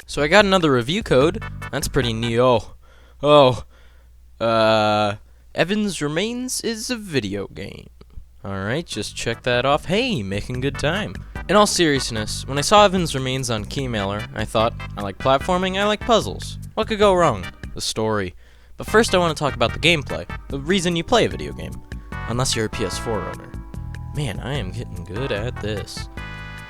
So I got another review code. That's pretty neo. Evansremains is a video game. Alright, just check that off. Hey, making good time. In all seriousness, when I saw Evansremains on Keymailer, I thought, I like platforming, I like puzzles. What could go wrong? The story. But first I want to talk about the gameplay. The reason you play a video game. Unless you're a PS4 owner. Man, I am getting good at this.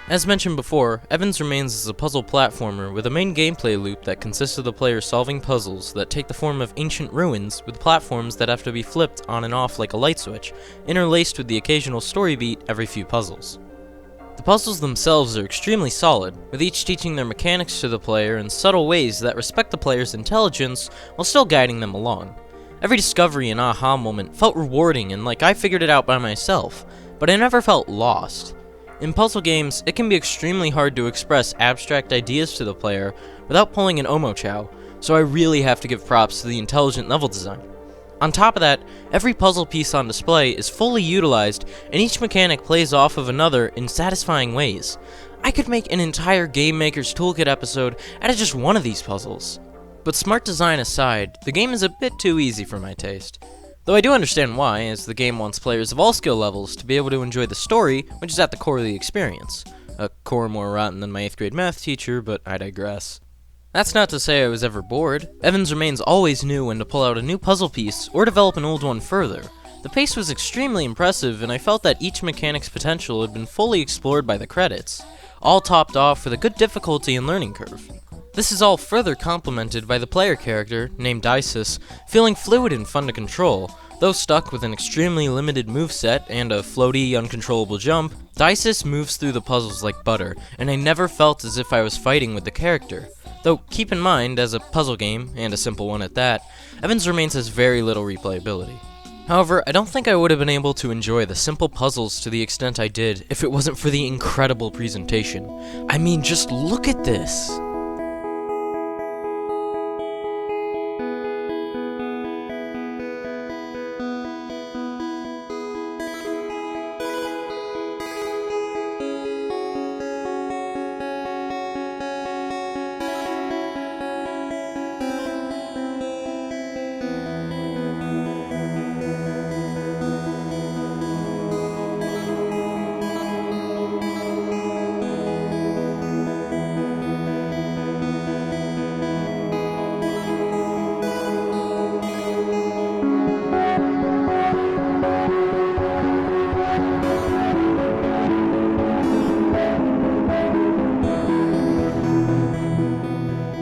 As mentioned before, Evansremains is a puzzle platformer with a main gameplay loop that consists of the player solving puzzles that take the form of ancient ruins with platforms that have to be flipped on and off like a light switch, interlaced with the occasional story beat every few puzzles. The puzzles themselves are extremely solid, with each teaching their mechanics to the player in subtle ways that respect the player's intelligence while still guiding them along. Every discovery and aha moment felt rewarding and like I figured it out by myself, but I never felt lost. In puzzle games, it can be extremely hard to express abstract ideas to the player without pulling an omochow, so I really have to give props to the intelligent level design. On top of that, every puzzle piece on display is fully utilized, and each mechanic plays off of another in satisfying ways. I could make an entire Game Maker's Toolkit episode out of just one of these puzzles. But smart design aside, the game is a bit too easy for my taste. Though I do understand why, as the game wants players of all skill levels to be able to enjoy the story, which is at the core of the experience. A core more rotten than my 8th grade math teacher, but I digress. That's not to say I was ever bored. Evansremains always knew when to pull out a new puzzle piece or develop an old one further. The pace was extremely impressive, and I felt that each mechanic's potential had been fully explored by the credits, all topped off with a good difficulty and learning curve. This is all further complemented by the player character, named Isis, feeling fluid and fun to control. Though stuck with an extremely limited moveset and a floaty, uncontrollable jump, Isis moves through the puzzles like butter, and I never felt as if I was fighting with the character. Though, keep in mind, as a puzzle game, and a simple one at that, Evansremains has very little replayability. However, I don't think I would have been able to enjoy the simple puzzles to the extent I did if it wasn't for the incredible presentation. I mean, just look at this!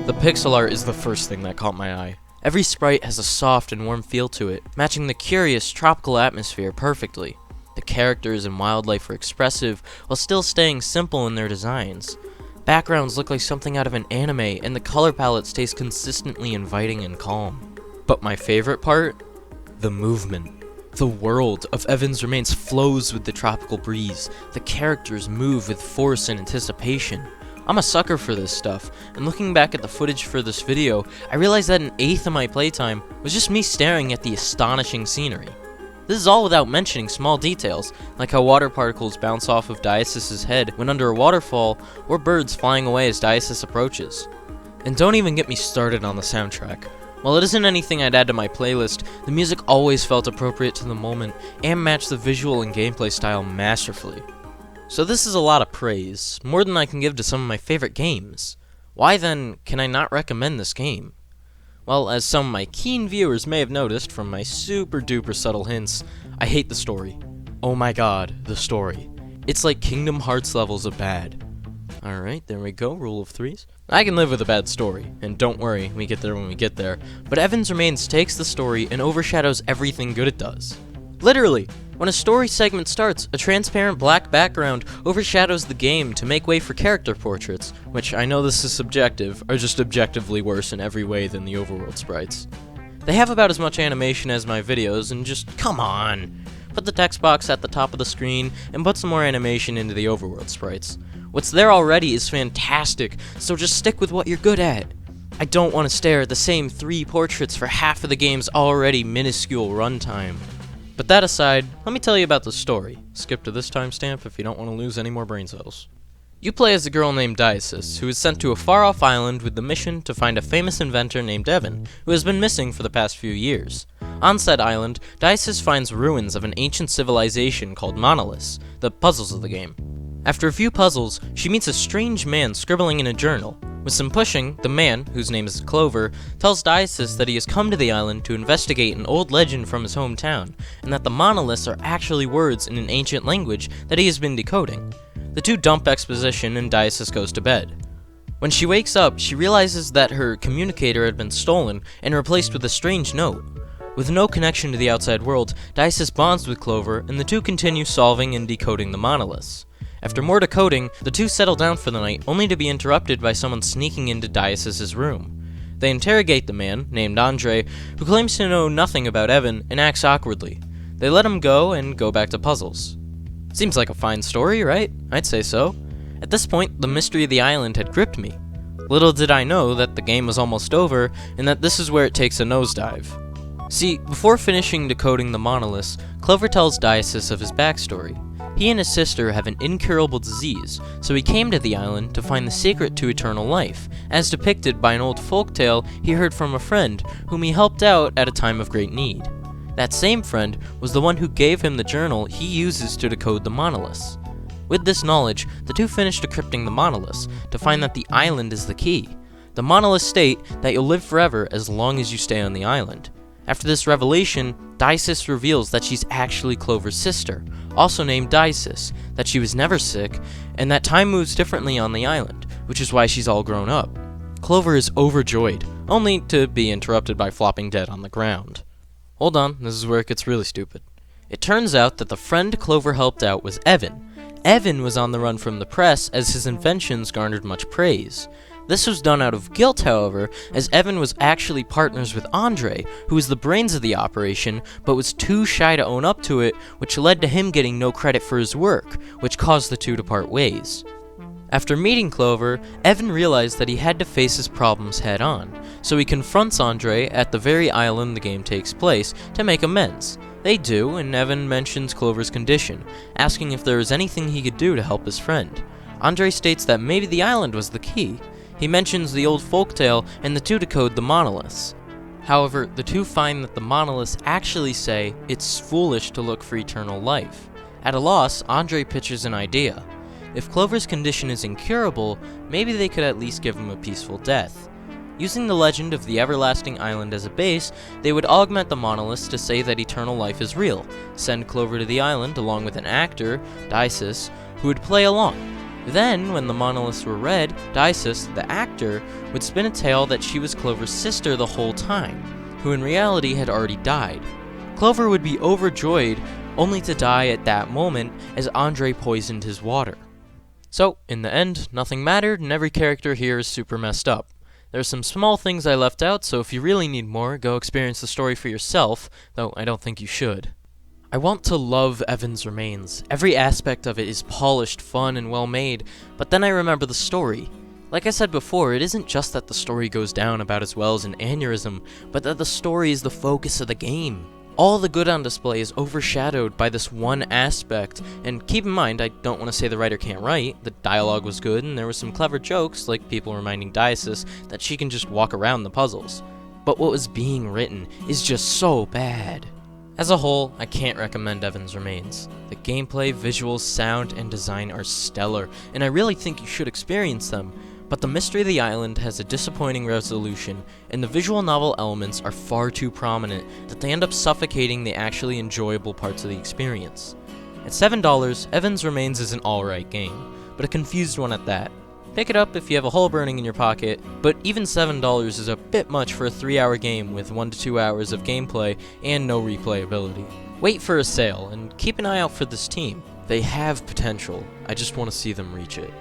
The pixel art is the first thing that caught my eye. Every sprite has a soft and warm feel to it, matching the curious, tropical atmosphere perfectly. The characters and wildlife are expressive, while still staying simple in their designs. Backgrounds look like something out of an anime, and the color palette stays consistently inviting and calm. But my favorite part? The movement. The world of Evansremains flows with the tropical breeze. The characters move with force and anticipation. I'm a sucker for this stuff, and looking back at the footage for this video, I realized that an eighth of my playtime was just me staring at the astonishing scenery. This is all without mentioning small details, like how water particles bounce off of Diasys' head when under a waterfall, or birds flying away as Diasys approaches. And don't even get me started on the soundtrack. While it isn't anything I'd add to my playlist, the music always felt appropriate to the moment, and matched the visual and gameplay style masterfully. So this is a lot of praise, more than I can give to some of my favorite games. Why then can I not recommend this game? Well, as some of my keen viewers may have noticed from my super duper subtle hints, I hate the story. Oh my god, the story. It's like Kingdom Hearts levels of bad. Alright, there we go, rule of threes. I can live with a bad story, and don't worry, we get there when we get there, but Evansremains takes the story and overshadows everything good it does. Literally! When a story segment starts, a transparent black background overshadows the game to make way for character portraits, which I know this is subjective, are just objectively worse in every way than the overworld sprites. They have about as much animation as my videos, and just, come on! Put the text box at the top of the screen, and put some more animation into the overworld sprites. What's there already is fantastic, so just stick with what you're good at. I don't want to stare at the same 3 portraits for half of the game's already minuscule runtime. But that aside, let me tell you about the story. Skip to this timestamp if you don't want to lose any more brain cells. You play as a girl named Diasis, who is sent to a far-off island with the mission to find a famous inventor named Evan, who has been missing for the past few years. On said island, Diasis finds ruins of an ancient civilization called Monoliths, the puzzles of the game. After a few puzzles, she meets a strange man scribbling in a journal. With some pushing, the man, whose name is Clover, tells Diasis that he has come to the island to investigate an old legend from his hometown, and that the monoliths are actually words in an ancient language that he has been decoding. The two dump exposition and Diasis goes to bed. When she wakes up, she realizes that her communicator had been stolen and replaced with a strange note. With no connection to the outside world, Diasis bonds with Clover, and the two continue solving and decoding the monoliths. After more decoding, the two settle down for the night, only to be interrupted by someone sneaking into Diasis' room. They interrogate the man, named Andre, who claims to know nothing about Evan and acts awkwardly. They let him go and go back to puzzles. Seems like a fine story, right? I'd say so. At this point, the mystery of the island had gripped me. Little did I know that the game was almost over, and that this is where it takes a nosedive. See, before finishing decoding the monoliths, Clover tells Diasis of his backstory. He and his sister have an incurable disease, so he came to the island to find the secret to eternal life, as depicted by an old folktale he heard from a friend whom he helped out at a time of great need. That same friend was the one who gave him the journal he uses to decode the monoliths. With this knowledge, the two finish decrypting the monoliths to find that the island is the key. The monoliths state that you'll live forever as long as you stay on the island. After this revelation, Diasis reveals that she's actually Clover's sister, also named Diasis, that she was never sick, and that time moves differently on the island, which is why she's all grown up. Clover is overjoyed, only to be interrupted by flopping dead on the ground. Hold on, this is where it gets really stupid. It turns out that the friend Clover helped out was Evan. Evan was on the run from the press as his inventions garnered much praise. This was done out of guilt, however, as Evan was actually partners with Andre, who was the brains of the operation, but was too shy to own up to it, which led to him getting no credit for his work, which caused the two to part ways. After meeting Clover, Evan realized that he had to face his problems head on, so he confronts Andre at the very island the game takes place to make amends. They do, and Evan mentions Clover's condition, asking if there was anything he could do to help his friend. Andre states that maybe the island was the key. He mentions the old folktale, and the two decode the monoliths. However, the two find that the monoliths actually say it's foolish to look for eternal life. At a loss, Andre pitches an idea. If Clover's condition is incurable, maybe they could at least give him a peaceful death. Using the legend of the everlasting island as a base, they would augment the monoliths to say that eternal life is real, send Clover to the island along with an actor, Diasis, who would play along. Then, when the monoliths were read, Diasis, the actor, would spin a tale that she was Clover's sister the whole time, who in reality had already died. Clover would be overjoyed, only to die at that moment as Andre poisoned his water. So, in the end, nothing mattered, and every character here is super messed up. There's some small things I left out, so if you really need more, go experience the story for yourself, though I don't think you should. I want to love Evansremains. Every aspect of it is polished, fun, and well made, but then I remember the story. Like I said before, it isn't just that the story goes down about as well as an aneurysm, but that the story is the focus of the game. All the good on display is overshadowed by this one aspect, and keep in mind, I don't want to say the writer can't write. The dialogue was good, and there were some clever jokes, like people reminding Diasis that she can just walk around the puzzles. But what was being written is just so bad. As a whole, I can't recommend Evansremains. The gameplay, visuals, sound, and design are stellar, and I really think you should experience them, but the mystery of the island has a disappointing resolution, and the visual novel elements are far too prominent that they end up suffocating the actually enjoyable parts of the experience. At $7, Evansremains is an alright game, but a confused one at that. Pick it up if you have a hole burning in your pocket, but even $7 is a bit much for a 3-hour game with 1 to 2 hours of gameplay and no replayability. Wait for a sale, and keep an eye out for this team. They have potential, I just want to see them reach it.